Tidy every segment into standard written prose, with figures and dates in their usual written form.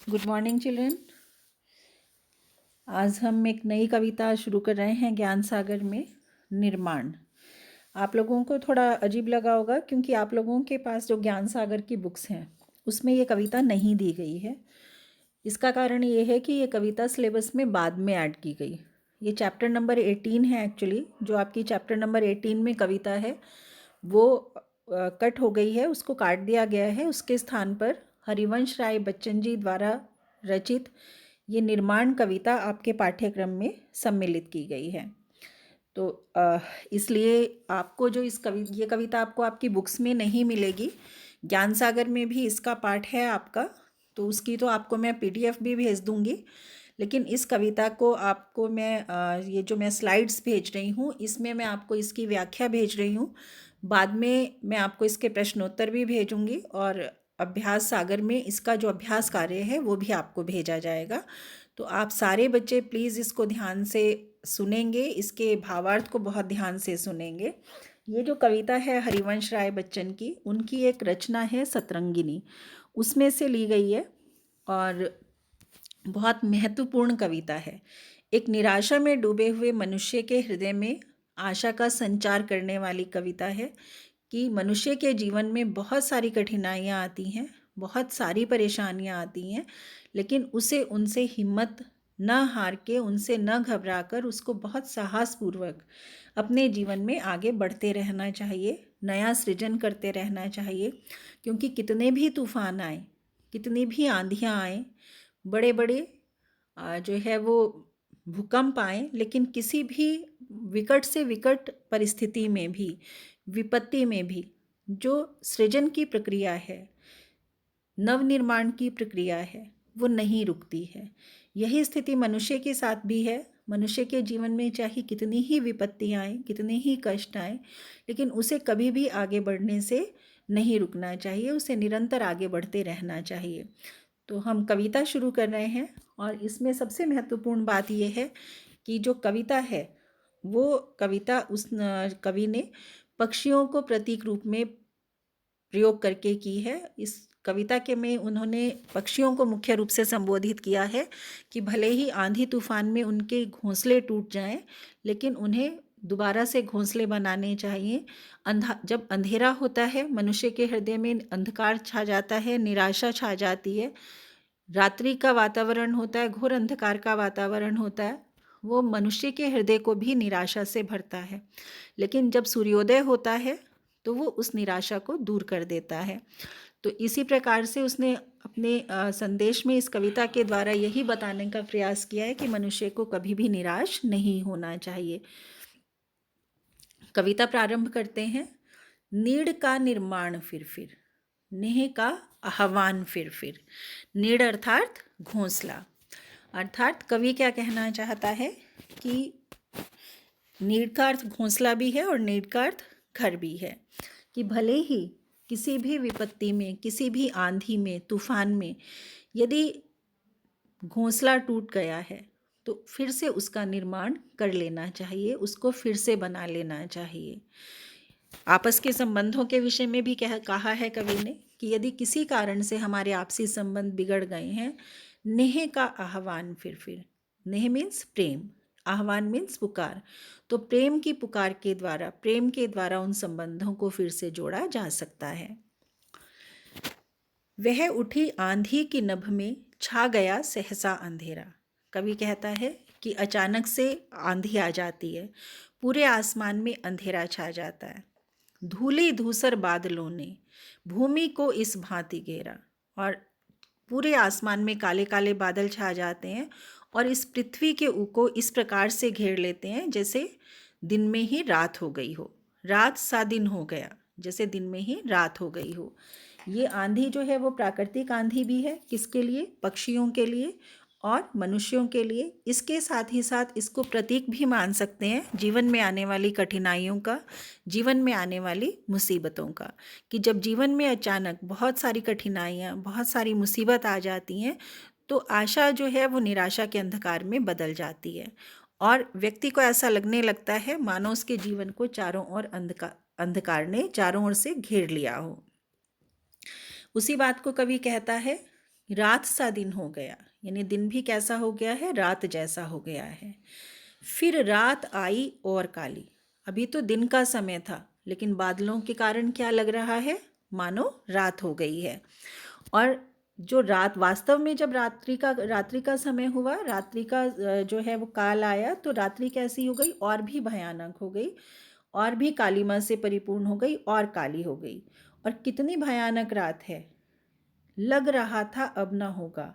Good morning children. आज हम एक नई कविता शुरू कर रहे हैं ज्ञान सागर में, निर्माण। आप लोगों को थोड़ा अजीब लगा होगा क्योंकि आप लोगों के पास जो ज्ञान सागर की बुक्स हैं उसमें ये कविता नहीं दी गई है। इसका कारण ये है कि ये कविता सिलेबस में बाद में ऐड की गई। ये चैप्टर नंबर 18 है एक्चुअली, जो आपकी चैप्टर नंबर 18 में कविता है वो कट हो गई है, उसको काट दिया गया है। उसके स्थान पर हरिवंश राय बच्चन जी द्वारा रचित ये निर्माण कविता आपके पाठ्यक्रम में सम्मिलित की गई है। तो इसलिए आपको जो ये कविता आपको आपकी बुक्स में नहीं मिलेगी। ज्ञान सागर में भी इसका पाठ है आपका, तो उसकी तो आपको मैं पीडीएफ भी भेज दूंगी। लेकिन इस कविता को आपको मैं ये जो मैं स्लाइड्स भेज रही हूँ इसमें मैं आपको इसकी व्याख्या भेज रही हूँ। बाद में मैं आपको इसके प्रश्नोत्तर भी भेजूंगी और अभ्यास सागर में इसका जो अभ्यास कार्य है वो भी आपको भेजा जाएगा। तो आप सारे बच्चे प्लीज़ इसको ध्यान से सुनेंगे, इसके भावार्थ को बहुत ध्यान से सुनेंगे। ये जो कविता है हरिवंश राय बच्चन की, उनकी एक रचना है सतरंगिनी, उसमें से ली गई है और बहुत महत्वपूर्ण कविता है। एक निराशा में डूबे हुए मनुष्य के हृदय में आशा का संचार करने वाली कविता है कि मनुष्य के जीवन में बहुत सारी कठिनाइयाँ आती हैं, बहुत सारी परेशानियाँ आती हैं, लेकिन उसे उनसे हिम्मत न हार के, उनसे न घबरा कर उसको बहुत साहसपूर्वक अपने जीवन में आगे बढ़ते रहना चाहिए, नया सृजन करते रहना चाहिए। क्योंकि कितने भी तूफान आए, कितनी भी आंधियाँ आए, बड़े बड़े जो है वो भूकंप आए, लेकिन किसी भी विकट से विकट परिस्थिति में भी, विपत्ति में भी जो सृजन की प्रक्रिया है, नवनिर्माण की प्रक्रिया है, वो नहीं रुकती है। यही स्थिति मनुष्य के साथ भी है। मनुष्य के जीवन में चाहे कितनी ही विपत्तियाँ आए, कितने ही कष्ट आए, लेकिन उसे कभी भी आगे बढ़ने से नहीं रुकना चाहिए, उसे निरंतर आगे बढ़ते रहना चाहिए। तो हम कविता शुरू कर रहे हैं और इसमें सबसे महत्वपूर्ण बात यह है कि जो कविता है वो कविता उस कवि ने पक्षियों को प्रतीक रूप में प्रयोग करके की है। इस कविता के में उन्होंने पक्षियों को मुख्य रूप से संबोधित किया है कि भले ही आंधी तूफान में उनके घोंसले टूट जाएं, लेकिन उन्हें दोबारा से घोंसले बनाने चाहिए। जब अंधेरा होता है, मनुष्य के हृदय में अंधकार छा जाता है, निराशा छा जाती है, रात्रि का वातावरण होता है, घोर अंधकार का वातावरण होता है, वो मनुष्य के हृदय को भी निराशा से भरता है। लेकिन जब सूर्योदय होता है तो वो उस निराशा को दूर कर देता है। तो इसी प्रकार से उसने अपने संदेश में इस कविता के द्वारा यही बताने का प्रयास किया है कि मनुष्य को कभी भी निराश नहीं होना चाहिए। कविता प्रारंभ करते हैं। नीड़ का निर्माण फिर, नेह का आह्वान फिर। नीड़ अर्थात घोंसला। अर्थात कवि क्या कहना चाहता है कि नीड़ का अर्थ घोंसला भी है और नीड़ का अर्थ घर भी है। कि भले ही किसी भी विपत्ति में, किसी भी आंधी में, तूफान में यदि घोंसला टूट गया है तो फिर से उसका निर्माण कर लेना चाहिए, उसको फिर से बना लेना चाहिए। आपस के संबंधों के विषय में भी कहा है कवि ने कि यदि किसी कारण से हमारे आपसी संबंध बिगड़ गए हैं, नेह का आह्वान फिर। नेह मीन्स प्रेम, आह्वान मीन्स पुकार। तो प्रेम की पुकार के द्वारा, प्रेम के द्वारा उन संबंधों को फिर से जोड़ा जा सकता है। वह उठी आंधी की नभ में छा गया सहसा अंधेरा। कवि कहता है कि अचानक से आंधी आ जाती है, पूरे आसमान में अंधेरा छा जाता है, धूली धूसर बादलों ने भूमि को इस भांति घेरा, और पूरे आसमान में काले काले बादल छा जाते हैं और इस पृथ्वी के को इस प्रकार से घेर लेते हैं जैसे दिन में ही रात हो गई हो, रात सा दिन हो गया, जैसे दिन में ही रात हो गई हो। ये आंधी जो है वो प्राकृतिक आंधी भी है, किसके लिए? पक्षियों के लिए और मनुष्यों के लिए। इसके साथ ही साथ इसको प्रतीक भी मान सकते हैं जीवन में आने वाली कठिनाइयों का, जीवन में आने वाली मुसीबतों का। कि जब जीवन में अचानक बहुत सारी कठिनाइयाँ, बहुत सारी मुसीबत आ जाती हैं तो आशा जो है वो निराशा के अंधकार में बदल जाती है और व्यक्ति को ऐसा लगने लगता है मानो उसके जीवन को चारों ओर अंधकार ने चारों ओर से घेर लिया हो। उसी बात को कवि कहता है रात सा दिन हो गया, यानी दिन भी कैसा हो गया है, रात जैसा हो गया है। फिर रात आई और काली। अभी तो दिन का समय था, लेकिन बादलों के कारण क्या लग रहा है, मानो रात हो गई है। और जो रात वास्तव में जब रात्रि का समय हुआ, रात्रि का जो है वो काल आया, तो रात्रि कैसी हो गई, और भी भयानक हो गई, और भी कालिमा से परिपूर्ण हो गई, और काली हो गई। और कितनी भयानक रात है, लग रहा था अब ना होगा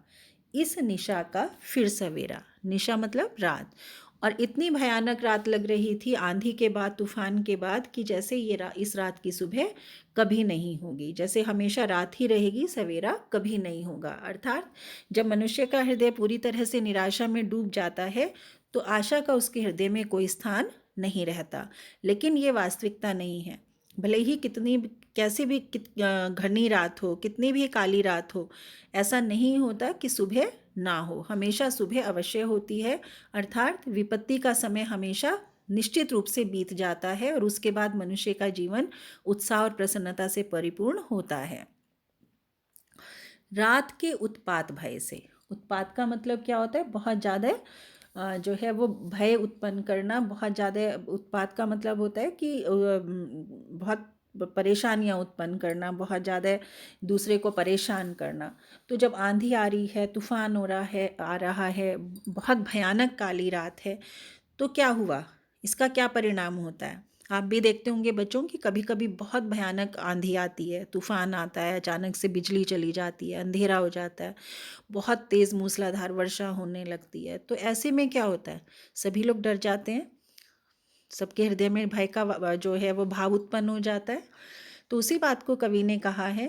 इस निशा का फिर सवेरा। निशा मतलब रात। और इतनी भयानक रात लग रही थी आंधी के बाद, तूफान के बाद, कि जैसे इस रात की सुबह कभी नहीं होगी, जैसे हमेशा रात ही रहेगी, सवेरा कभी नहीं होगा। अर्थात जब मनुष्य का हृदय पूरी तरह से निराशा में डूब जाता है तो आशा का उसके हृदय में कोई स्थान नहीं रहता। लेकिन ये वास्तविकता नहीं है। भले ही कितनी कैसी भी घनी रात हो, कितनी भी काली रात हो, ऐसा नहीं होता कि सुबह ना हो। हमेशा सुबह अवश्य होती है। अर्थात विपत्ति का समय हमेशा निश्चित रूप से बीत जाता है और उसके बाद मनुष्य का जीवन उत्साह और प्रसन्नता से परिपूर्ण होता है। रात के उत्पात भय से। उत्पात का मतलब क्या होता है, बहुत ज़्यादा जो है वो भय उत्पन्न करना। बहुत ज़्यादा उत्पात का मतलब होता है कि बहुत परेशानियां उत्पन्न करना, बहुत ज़्यादा दूसरे को परेशान करना। तो जब आंधी आ रही है, तूफान आ रहा है, बहुत भयानक काली रात है, तो क्या हुआ, इसका क्या परिणाम होता है। आप भी देखते होंगे बच्चों कि कभी कभी बहुत भयानक आंधी आती है, तूफान आता है, अचानक से बिजली चली जाती है, अंधेरा हो जाता है, बहुत तेज़ मूसलाधार वर्षा होने लगती है। तो ऐसे में क्या होता है, सभी लोग डर जाते हैं, सबके हृदय में भय का जो है वो भाव उत्पन्न हो जाता है। तो उसी बात को कवि ने कहा है,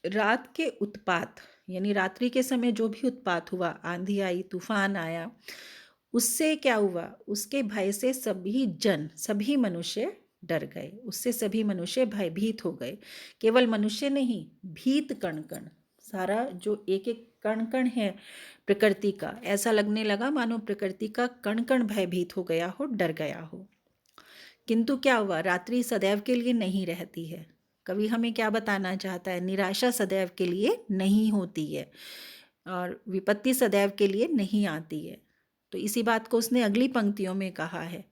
रात के उत्पात, यानी रात्रि के समय जो भी उत्पात हुआ, आंधी आई, तूफान आया, उससे क्या हुआ, उसके भय से सभी मनुष्य डर गए, उससे सभी मनुष्य भयभीत हो गए। केवल मनुष्य नहीं, भीत कण कण, सारा जो एक एक कण कण है प्रकृति का, ऐसा लगने लगा मानो प्रकृति का कण कण भयभीत हो गया हो, डर गया हो। किंतु क्या हुआ, रात्रि सदैव के लिए नहीं रहती है। कवि हमें क्या बताना चाहता है, निराशा सदैव के लिए नहीं होती है और विपत्ति सदैव के लिए नहीं आती है। तो इसी बात को उसने अगली पंक्तियों में कहा है,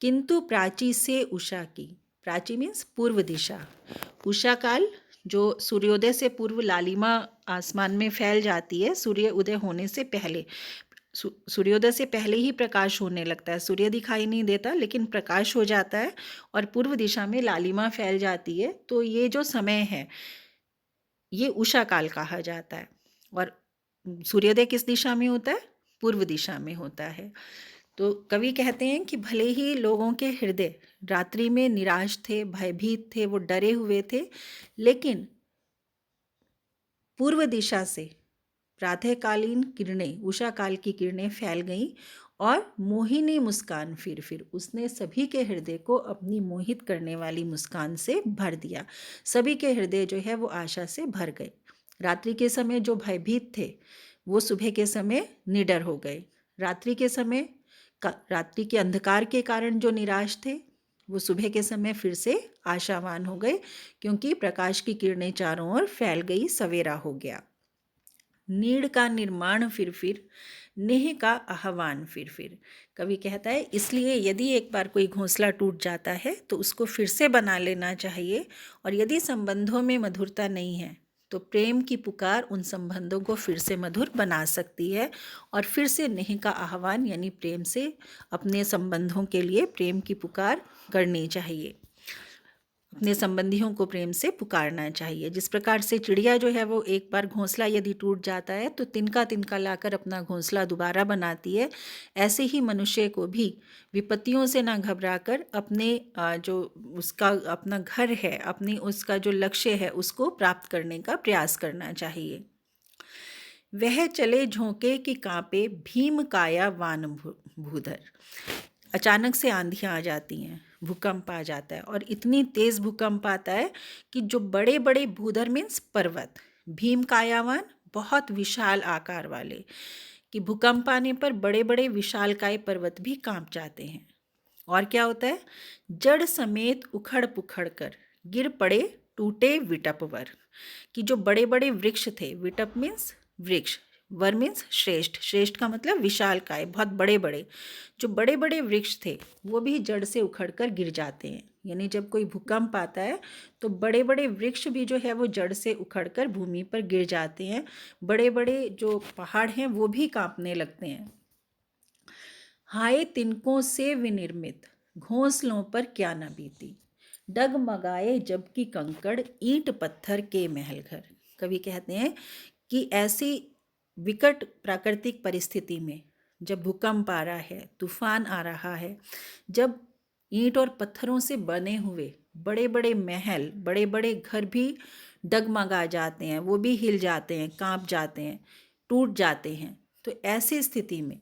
किंतु प्राची से उषा की। प्राची मीन्स पूर्व दिशा। उषा काल जो सूर्योदय से पूर्व लालिमा आसमान में फैल जाती है, सूर्य उदय होने से पहले, सूर्योदय से पहले ही प्रकाश होने लगता है, सूर्य दिखाई नहीं देता लेकिन प्रकाश हो जाता है और पूर्व दिशा में लालिमा फैल जाती है। तो ये जो समय है ये उषा काल कहा जाता है। और सूर्योदय किस दिशा में होता है, पूर्व दिशा में होता है। तो कवि कहते हैं कि भले ही लोगों के हृदय रात्रि में निराश थे, भयभीत थे, वो डरे हुए थे, लेकिन पूर्व दिशा से प्रातःकालीन किरणें, उषा काल की किरणें फैल गईं और मोहिनी मुस्कान फिर उसने सभी के हृदय को अपनी मोहित करने वाली मुस्कान से भर दिया। सभी के हृदय जो है वो आशा से भर गए। रात्रि के समय जो भयभीत थे वो सुबह के समय निडर हो गए। रात्रि के अंधकार के कारण जो निराश थे वो सुबह के समय फिर से आशावान हो गए, क्योंकि प्रकाश की किरणें चारों ओर फैल गई, सवेरा हो गया। नीड़ का निर्माण फिर नेह का आह्वान फिर। कवि कहता है, इसलिए यदि एक बार कोई घोंसला टूट जाता है तो उसको फिर से बना लेना चाहिए। और यदि संबंधों में मधुरता नहीं है तो प्रेम की पुकार उन संबंधों को फिर से मधुर बना सकती है और फिर से नेह का आह्वान यानी प्रेम से अपने संबंधों के लिए प्रेम की पुकार करनी चाहिए, अपने संबंधियों को प्रेम से पुकारना चाहिए। जिस प्रकार से चिड़िया जो है वो एक बार घोंसला यदि टूट जाता है तो तिनका तिनका लाकर अपना घोंसला दोबारा बनाती है, ऐसे ही मनुष्य को भी विपत्तियों से ना घबराकर अपने जो उसका अपना घर है, अपनी उसका जो लक्ष्य है उसको प्राप्त करने का प्रयास करना चाहिए। वह चले झोंके कि कांपे भीम काया वान भूधर। अचानक से आंधियाँ आ जाती हैं, भूकंप आ जाता है और इतनी तेज़ भूकंप आता है कि जो बड़े बड़े भूधर मीन्स पर्वत, भीम कायावान बहुत विशाल आकार वाले, कि भूकंप आने पर बड़े बड़े विशालकाय पर्वत भी कांप जाते हैं। और क्या होता है, जड़ समेत उखड़ पुखड़ कर गिर पड़े टूटे विटपवर। कि जो बड़े बड़े वृक्ष थे, विटप मीन्स वृक्ष, वर मीन्स श्रेष्ठ, श्रेष्ठ का मतलब विशालकाय, बहुत बड़े बड़े, जो बड़े बड़े वृक्ष थे वो भी जड़ से उखड़कर गिर जाते हैं। यानी जब कोई भूकंप आता है तो बड़े बड़े वृक्ष भी जो है वो जड़ से उखड़कर भूमि पर गिर जाते हैं, बड़े बड़े जो पहाड़ हैं वो भी कांपने लगते हैं। हाय तिनकों से विनिर्मित घोंसलों पर क्या न बीती, डगमगाए जबकि कंकड़ ईंट पत्थर के महल घर। कवि कहते हैं कि ऐसी विकट प्राकृतिक परिस्थिति में जब भूकंप आ रहा है, तूफान आ रहा है, जब ईंट और पत्थरों से बने हुए बड़े बड़े महल, बड़े बड़े घर भी डगमगा जाते हैं, वो भी हिल जाते हैं, कांप जाते हैं, टूट जाते हैं, तो ऐसी स्थिति में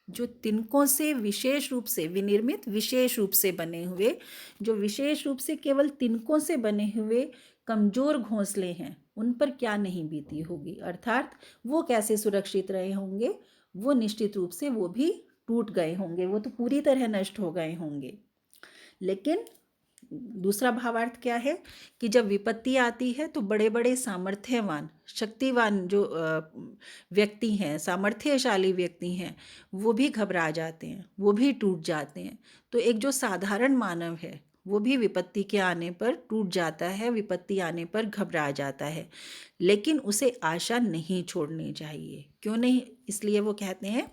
जो तिनकों से विशेष रूप से विनिर्मित, विशेष रूप से बने हुए, जो विशेष रूप से केवल तिनकों से बने हुए कमजोर घोंसले हैं, उन पर क्या नहीं बीती होगी, अर्थात वो कैसे सुरक्षित रहे होंगे, वो निश्चित रूप से वो भी टूट गए होंगे, वो तो पूरी तरह नष्ट हो गए होंगे। लेकिन दूसरा भावार्थ क्या है कि जब विपत्ति आती है तो बड़े बड़े सामर्थ्यवान, शक्तिवान जो व्यक्ति हैं, सामर्थ्यशाली व्यक्ति हैं, वो भी घबरा जाते हैं, वो भी टूट जाते हैं। तो एक जो साधारण मानव है वो भी विपत्ति के आने पर टूट जाता है, विपत्ति आने पर घबरा जाता है, लेकिन उसे आशा नहीं छोड़नी चाहिए। क्यों नहीं? इसलिए वो कहते हैं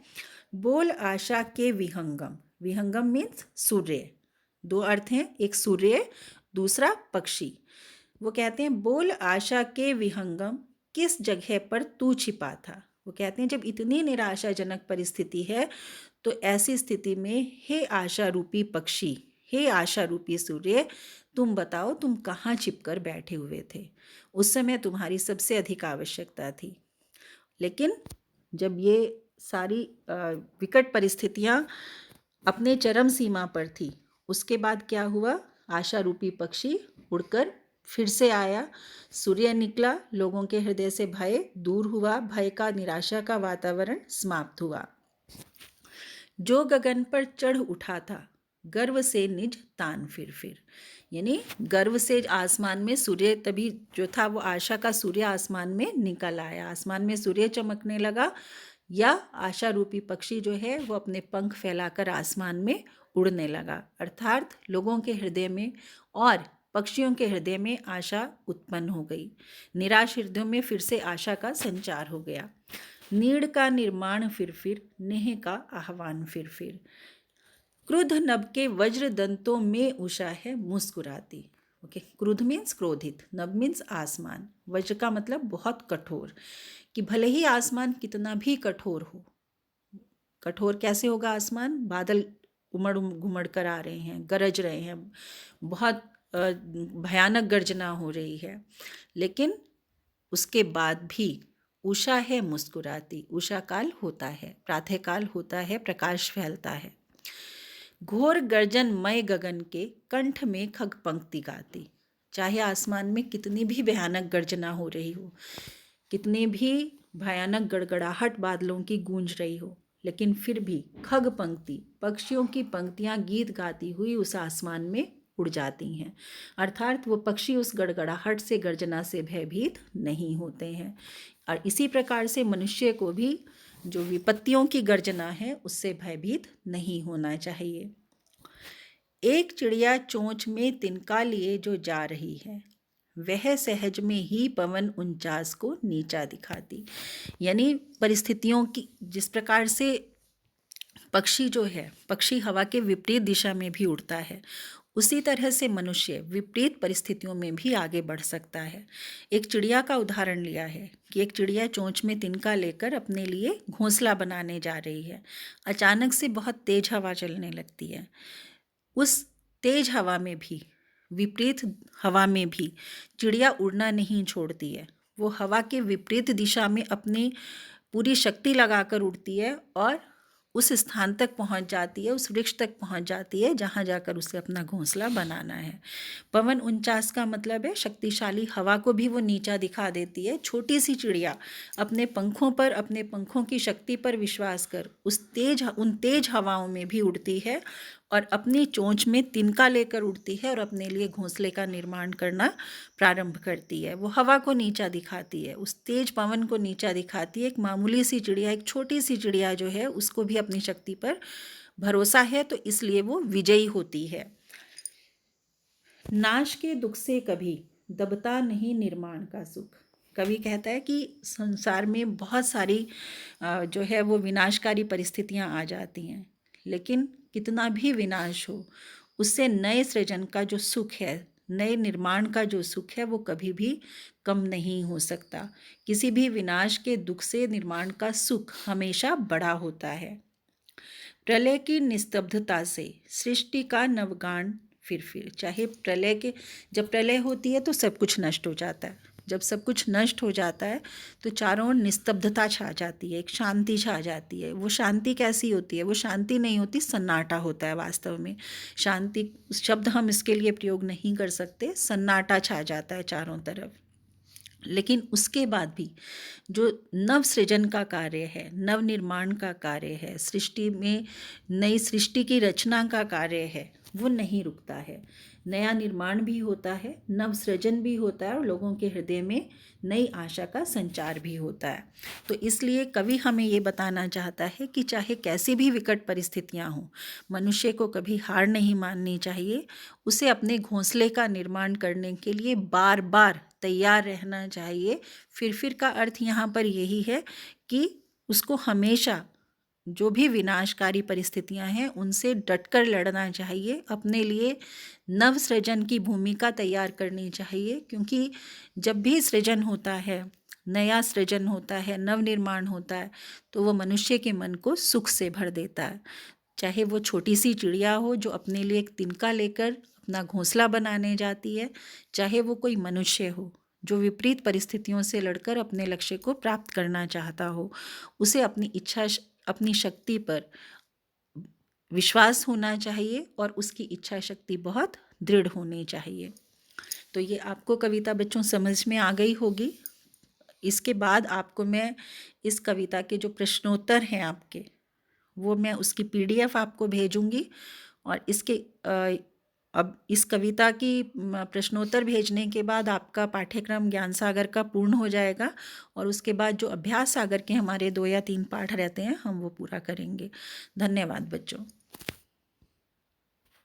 बोल आशा के विहंगम, विहंगम मीन्स सूर्य, दो अर्थ हैं, एक सूर्य, दूसरा पक्षी। वो कहते हैं बोल आशा के विहंगम, किस जगह पर तू छिपा था। वो कहते हैं जब इतनी निराशाजनक परिस्थिति है तो ऐसी स्थिति में हे आशा रूपी पक्षी, हे आशा रूपी सूर्य, तुम बताओ तुम कहाँ छिपकर बैठे हुए थे, उस समय तुम्हारी सबसे अधिक आवश्यकता थी। लेकिन जब ये सारी विकट परिस्थितियाँ अपने चरम सीमा पर थी, उसके बाद क्या हुआ, आशा रूपी पक्षी उड़कर फिर से आया, सूर्य निकला, लोगों के हृदय से भय दूर हुआ, भय का, निराशा का वातावरण समाप्त हुआ। जो गगन पर चढ़ उठा था गर्व से निज तान फिर, यानी गर्व से आसमान में सूर्य, तभी जो था वो आशा का सूर्य आसमान में निकल आया, आसमान में सूर्य चमकने लगा, या आशा रूपी पक्षी जो है वो अपने पंख फैलाकर आसमान में उड़ने लगा। अर्थात लोगों के हृदय में और पक्षियों के हृदय में आशा उत्पन्न हो गई, निराश हृदयों में फिर से आशा का संचार हो गया। नीड़ का निर्माण फिर, नेह का आह्वान फिर, क्रुद्ध नभ के वज्र दंतों में उषा है मुस्कुराती। ओके, क्रुद्ध मीन्स क्रोधित, नभ मीन्स आसमान, वज्र का मतलब बहुत कठोर, कि भले ही आसमान कितना भी कठोर हो, कठोर कैसे होगा आसमान, बादल उमड़ घुमड़ कर आ रहे हैं, गरज रहे हैं, बहुत भयानक गर्जना हो रही है, लेकिन उसके बाद भी उषा है मुस्कुराती। उषा काल होता है, प्रातः काल होता है, प्रकाश फैलता है। घोर गर्जन मय गगन के कंठ में खग पंक्ति गाती। चाहे आसमान में कितनी भी भयानक गर्जना हो रही हो, कितनी भी भयानक गड़गड़ाहट बादलों की गूंज रही हो, लेकिन फिर भी खग पंक्ति, पक्षियों की पंक्तियां गीत गाती हुई उस आसमान में उड़ जाती हैं, अर्थात वो पक्षी उस गड़गड़ाहट से, गर्जना से भयभीत नहीं होते हैं। और इसी प्रकार से मनुष्य को भी जो विपत्तियों की गर्जना है उससे भयभीत नहीं होना चाहिए। एक चिड़िया चोंच में तिनका लिए जो जा रही है, वह सहज में ही पवन 49 को नीचा दिखाती। यानी परिस्थितियों की, जिस प्रकार से पक्षी जो है, पक्षी हवा के विपरीत दिशा में भी उड़ता है, उसी तरह से मनुष्य विपरीत परिस्थितियों में भी आगे बढ़ सकता है। एक चिड़िया का उदाहरण लिया है कि एक चिड़िया चोंच में तिनका लेकर अपने लिए घोंसला बनाने जा रही है। अचानक से बहुत तेज हवा चलने लगती है। उस तेज हवा में भी, विपरीत हवा में भी चिड़िया उड़ना नहीं छोड़ती है। वो हवा के विपरीत दिशा में अपनी पूरी शक्ति लगाकर उड़ती है और उस स्थान तक पहुंच जाती है, उस वृक्ष तक पहुंच जाती है जहां जाकर उसे अपना घोंसला बनाना है। पवन 49 का मतलब है शक्तिशाली हवा को भी वो नीचा दिखा देती है। छोटी सी चिड़िया अपने पंखों पर, अपने पंखों की शक्ति पर विश्वास कर उन तेज हवाओं में भी उड़ती है और अपनी चोंच में तिनका लेकर उड़ती है और अपने लिए घोंसले का निर्माण करना प्रारंभ करती है। वो हवा को नीचा दिखाती है, उस तेज पवन को नीचा दिखाती है। एक मामूली सी चिड़िया, एक छोटी सी चिड़िया जो है, उसको भी अपनी शक्ति पर भरोसा है, तो इसलिए वो विजयी होती है। नाश के दुख से कभी दबता नहीं निर्माण का सुख। कवि कहता है कि संसार में बहुत सारी जो है वो विनाशकारी परिस्थितियां आ जाती हैं, लेकिन कितना भी विनाश हो, उससे नए सृजन का जो सुख है, नए निर्माण का जो सुख है, वो कभी भी कम नहीं हो सकता। किसी भी विनाश के दुख से निर्माण का सुख हमेशा बड़ा होता है। प्रलय की निस्तब्धता से सृष्टि का नवगान फिर चाहे प्रलय के, जब प्रलय होती है तो सब कुछ नष्ट हो जाता है। जब सब कुछ नष्ट हो जाता है तो चारों ओर निस्तब्धता छा जाती है, एक शांति छा जाती है। वो शांति कैसी होती है? वो शांति नहीं होती, सन्नाटा होता है। वास्तव में शांति शब्द हम इसके लिए प्रयोग नहीं कर सकते, सन्नाटा छा जाता है चारों तरफ। लेकिन उसके बाद भी जो नव सृजन का कार्य है, नव निर्माण का कार्य है, सृष्टि में नई सृष्टि की रचना का कार्य है, वो नहीं रुकता है। नया निर्माण भी होता है, नव सृजन भी होता है और लोगों के हृदय में नई आशा का संचार भी होता है। तो इसलिए कवि हमें ये बताना चाहता है कि चाहे कैसी भी विकट परिस्थितियां हों, मनुष्य को कभी हार नहीं माननी चाहिए। उसे अपने घोंसले का निर्माण करने के लिए बार बार तैयार रहना चाहिए। फिर का अर्थ यहाँ पर यही है कि उसको हमेशा जो भी विनाशकारी परिस्थितियां हैं उनसे डटकर लड़ना चाहिए, अपने लिए नव सृजन की भूमिका तैयार करनी चाहिए। क्योंकि जब भी सृजन होता है, नया सृजन होता है, नव निर्माण होता है, तो वो मनुष्य के मन को सुख से भर देता है। चाहे वो छोटी सी चिड़िया हो जो अपने लिए एक तिनका लेकर अपना घोंसला बनाने जाती है, चाहे वो कोई मनुष्य हो जो विपरीत परिस्थितियों से लड़कर अपने लक्ष्य को प्राप्त करना चाहता हो। उसे अपनी शक्ति पर विश्वास होना चाहिए और उसकी इच्छा शक्ति बहुत दृढ़ होनी चाहिए। तो ये आपको कविता बच्चों समझ में आ गई होगी। इसके बाद आपको मैं इस कविता के जो प्रश्नोत्तर हैं आपके, वो मैं उसकी PDF आपको भेजूंगी। और अब इस कविता की प्रश्नोत्तर भेजने के बाद आपका पाठ्यक्रम ज्ञान सागर का पूर्ण हो जाएगा और उसके बाद जो अभ्यास सागर के हमारे 2 या 3 पाठ रहते हैं हम वो पूरा करेंगे। धन्यवाद बच्चों।